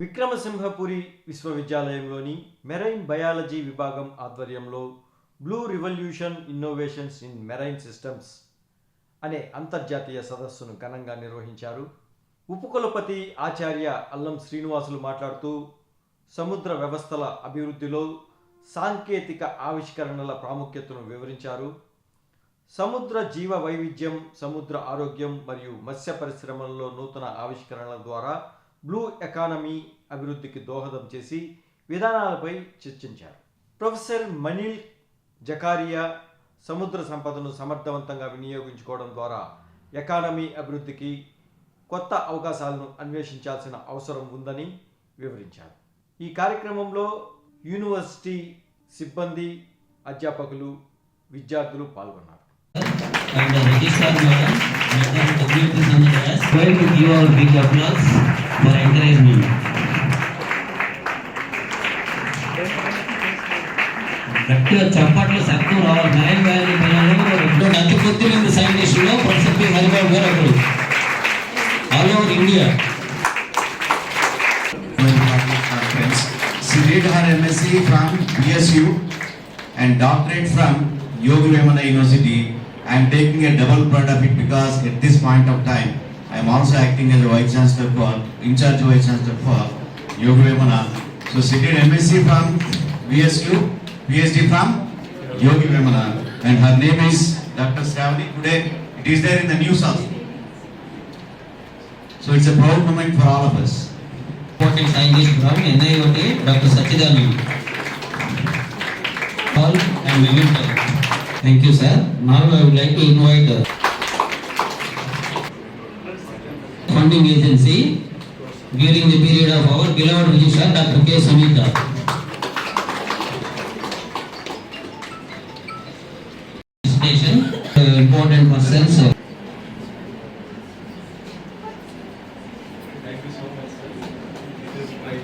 Vikrama Simhapuri విశ్వవిద్యాలయంలోని marine biology విభాగం ఆధ్వర్యంలో blue revolution innovations in marine systems అనే అంతర్జాతీయ సదస్సును ఘనంగా నిర్వహించారు. ఉపకులపతి ఆచార్య అల్లం శ్రీనివాసులు మాట్లాడుతూ సముద్ర వ్యవస్థల అభివృద్ధిలో సాంకేతిక ఆవిష్కరణల ప్రాముఖ్యతను వివరించారు. సముద్ర జీవ వైవిధ్యం, సముద్ర ఆరోగ్యం మరియు మత్స్య పరిశ్రమలలో నూతన ఆవిష్కరణల ద్వారా బ్లూ ఎకానమీ అభివృద్ధికి దోహదం చేసి విధానాలపై చర్చించారు. ప్రొఫెసర్ మనీల్ జకారియా సముద్ర సంపదను సమర్థవంతంగా వినియోగించుకోవడం ద్వారా ఎకానమీ అభివృద్ధికి కొత్త అవకాశాలను అన్వేషించాల్సిన అవసరం ఉందని వివరించారు. ఈ కార్యక్రమంలో యూనివర్సిటీ సిబ్బంది, అధ్యాపకులు, విద్యార్థులు పాల్గొన్నారు. And the registrar madam, Madam Community Sanjayas, going to give our big applause for encouragement. గట్టిగా చప్పట్లు శబ్దం రావాలి. మెరైన్ బయాలజీ పిల్లలు అతి కొద్ది మంది సైంటిస్టులు ప్రొఫెసర్ పి హరిబాబు గారు ఒకరు all over India. She did her MSc from BSU and doctorate from Yogi Vemana University. I am taking a double pride of it because at this point of time I am also acting as a Vice Chancellor for, in charge Vice Chancellor for Yogi Vemana. So she did MSc from BSU, PhD from Yogi Vemana, and her name is Dr. Shravani. Today it is there in the news also. So it's a proud moment for all of us. Important scientist from NIOT, Dr. Sachidanand. Paul and Memento. Thank you, sir. Now I would like to invite funding agency during the period of our beloved Registrar Dr. K. Sunita. Station, important persons. Thank you so much, sir. It is my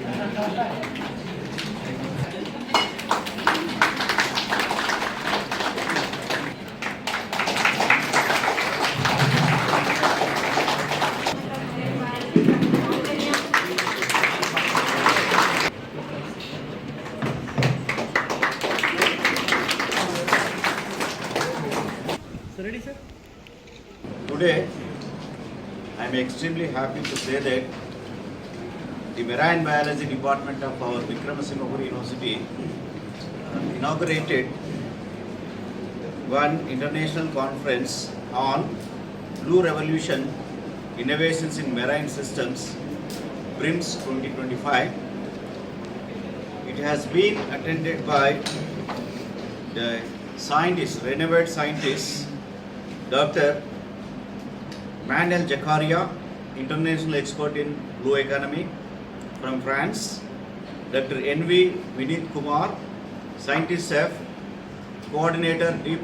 Today, I am extremely happy to say that the Marine Biology Department of our Vikramasingapura University inaugurated one international conference on Blue Revolution Innovations in Marine Systems, BRIMS 2025. It has been attended by the scientists, renowned scientists, Dr. Manel Jakaria, international expert in blue economy from France, Dr. N.V. Vinit Kumar, scientist chef, coordinator Deep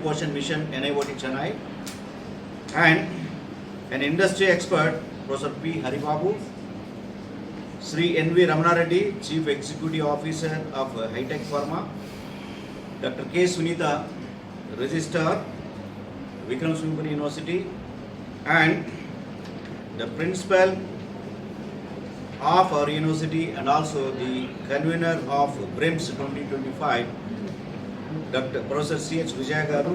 Ocean Mission NIOT Chennai, and an industry expert, Professor P. Haribabu, Sri N.V. Ramana Reddy, Chief Executive Officer of High-Tech Pharma, Dr. K. Sunita, Registrar, Vikramsinghapuri University, and the principal of our university and also the convener of BRIMS 2025, Dr. Professor C.H. Vijayagaru,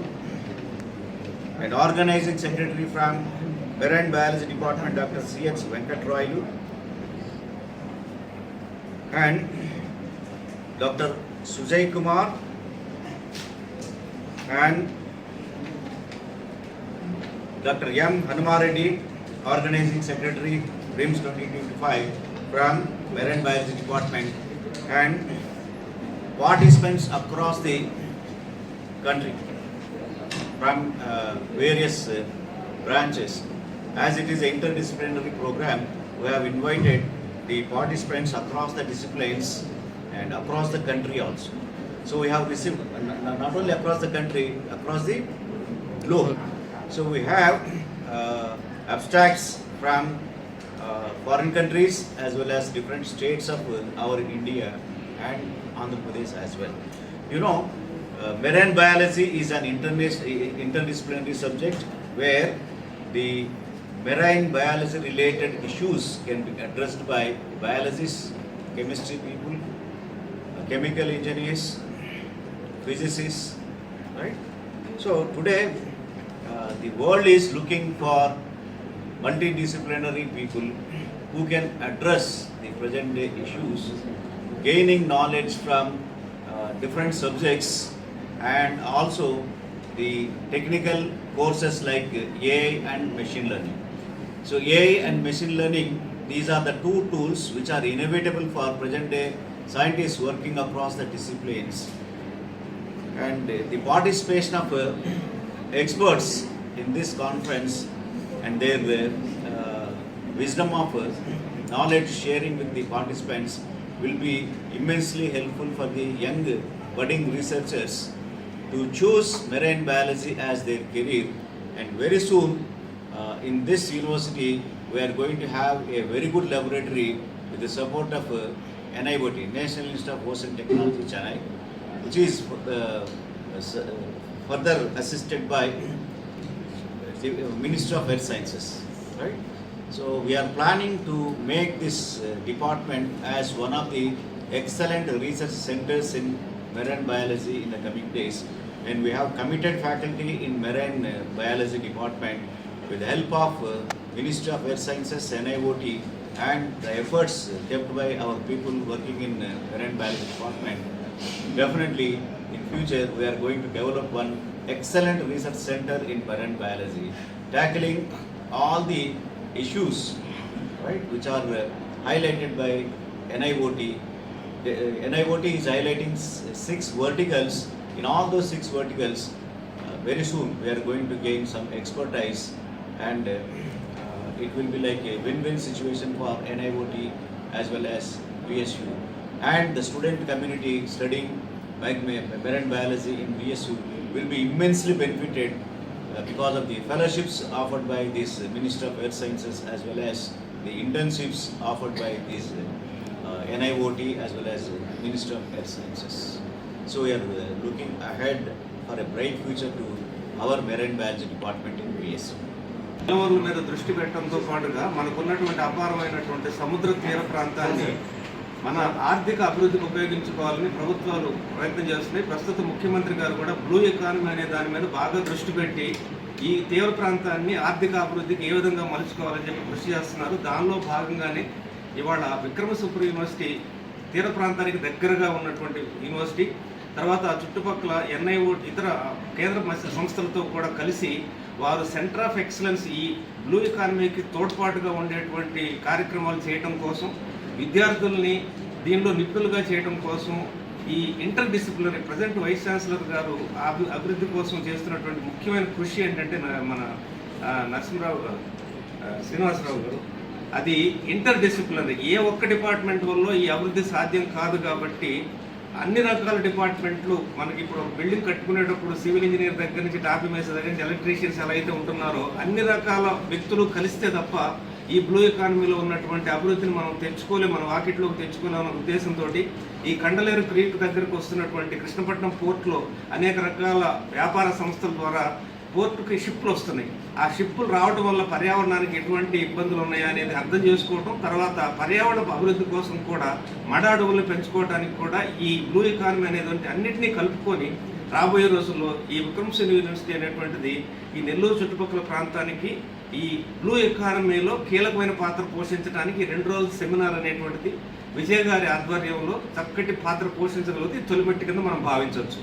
and organizing secretary from Marine Biology Department, Dr. C.H. Venkatroilu, and Dr. Sujay Kumar, and Dr. M. Hanumareddy, organizing secretary, BRIMS 2025 from Marine Biology Department, and participants across the country from various branches. As it is an interdisciplinary program, we have invited the participants across the disciplines and across the country also. So we have received not only across the country, across the globe. So we have abstracts from foreign countries as well as different states of our India and Andhra Pradesh as well. You know, marine biology is an interdisciplinary subject where the marine biology related issues can be addressed by biologists, chemistry people, chemical engineers, physicists, right? So today the world is looking for multidisciplinary people who can address the present day issues, gaining knowledge from different subjects and also the technical courses like AI and machine learning. So AI and machine learning, these are the two tools which are inevitable for present day scientists working across the disciplines. And the participation of experts in this conference and their wisdom of knowledge sharing with the participants will be immensely helpful for the young budding researchers to choose marine biology as their career. And very soon in this university we are going to have a very good laboratory with the support of NIOT, National Institute of Ocean Technology, Chennai, which is further assisted by the Ministry of Earth Sciences, right? So we are planning to make this department as one of the excellent research centers in marine biology in the coming days, and we have committed faculty in marine biology department with the help of Ministry of Earth Sciences, NIOT, and the efforts kept by our people working in marine biology department. Definitely in future we are going to develop one excellent research center in marine biology, tackling all the issues, right, which are highlighted by NIOT. NIOT is highlighting 6 verticals. In all those 6 verticals, very soon we are going to gain some expertise, and it will be like a win-win situation for NIOT as well as VSU. And the student community studying marine biology in VSU will be immensely benefited because of the fellowships offered by this Minister of Earth Sciences as well as the internships offered by this NIOT as well as Minister of Earth Sciences. So we are looking ahead for a bright future to our marine biology department in VSU. జలవనరుల మీద దృష్టి పెట్టడంతో పాటుగా మనకున్నటువంటి అపారమైనటువంటి సముద్ర తీర ప్రాంతాన్ని మన ఆర్థిక అభివృద్ధికి ఉపయోగించుకోవాలని ప్రభుత్వాలు ప్రయత్నం చేస్తున్నాయి. ప్రస్తుత ముఖ్యమంత్రి గారు కూడా బ్లూ ఎకానమీ అనే దాని మీద బాగా దృష్టి పెట్టి ఈ తీర ప్రాంతాన్ని ఆర్థిక అభివృద్ధికి ఏ విధంగా మలుచుకోవాలని చెప్పి కృషి చేస్తున్నారు. దానిలో భాగంగానే ఇవాళ విక్రమసుపుర యూనివర్సిటీ తీర ప్రాంతానికి దగ్గరగా ఉన్నటువంటి యూనివర్సిటీ, తర్వాత చుట్టుపక్కల NIOT ఇతర కేంద్ర సంస్థలతో కూడా కలిసి వారు సెంటర్ ఆఫ్ ఎక్సలెన్స్ ఈ బ్లూ ఎకానమీకి తోడ్పాటుగా ఉండేటువంటి కార్యక్రమాలు చేయటం కోసం, విద్యార్థుల్ని దీనిలో నిపుణులుగా చేయడం కోసం ఈ interdisciplinary present vice chancellor గారు అభివృద్ధి కోసం చేస్తున్నటువంటి ముఖ్యమైన కృషి ఏంటంటే మన నరసింహరావు శ్రీనివాసరావు గారు, అది ఇంటర్ డిసిప్లినరీ. ఏ ఒక్క డిపార్ట్మెంట్ వల్ల ఈ అభివృద్ధి సాధ్యం కాదు కాబట్టి అన్ని రకాల డిపార్ట్మెంట్లు మనకి ఇప్పుడు బిల్డింగ్ కట్టుకునేటప్పుడు సివిల్ ఇంజనీర్ దగ్గర నుంచి టాపీ మేస్త్రి దగ్గర నుంచి ఎలక్ట్రీషియన్స్ ఎలా అయితే ఉంటున్నారో అన్ని రకాల వ్యక్తులు కలిస్తే తప్ప ఈ బ్లూ ఎకానమీలో ఉన్నటువంటి అభివృద్ధిని మనం తెచ్చుకోలేము, మన వాకిట్లోకి తెచ్చుకోలేమన్న ఉద్దేశంతో ఈ కండలేరు క్రీక్ దగ్గరకు వస్తున్నటువంటి కృష్ణపట్నం పోర్ట్లో అనేక రకాల వ్యాపార సంస్థల ద్వారా పోర్టుకి షిప్లు వస్తున్నాయి. ఆ షిప్పులు రావడం వల్ల పర్యావరణానికి ఎటువంటి ఇబ్బందులు ఉన్నాయా అనేది అర్థం చేసుకోవటం, తర్వాత పర్యావరణ అభివృద్ధి కోసం కూడా మడ అడవులను పెంచుకోవడానికి కూడా ఈ బ్లూ ఎకానమీ అనేది అన్నింటినీ కలుపుకొని రాబోయే రోజుల్లో ఈ విక్రమసింహ యూనివర్సిటీ అనేటువంటిది ఈ నెల్లూరు చుట్టుపక్కల ప్రాంతానికి ఈ బ్లూ ఎకానమీలో కీలకమైన పాత్ర పోషించడానికి 2 రోజుల సెమినార్ అనేటువంటిది విజయ్ గారి ఆధ్వర్యంలో చక్కటి పాత్ర పోషించగలిగితే తొలిమెట్టు కింద మనం భావించవచ్చు.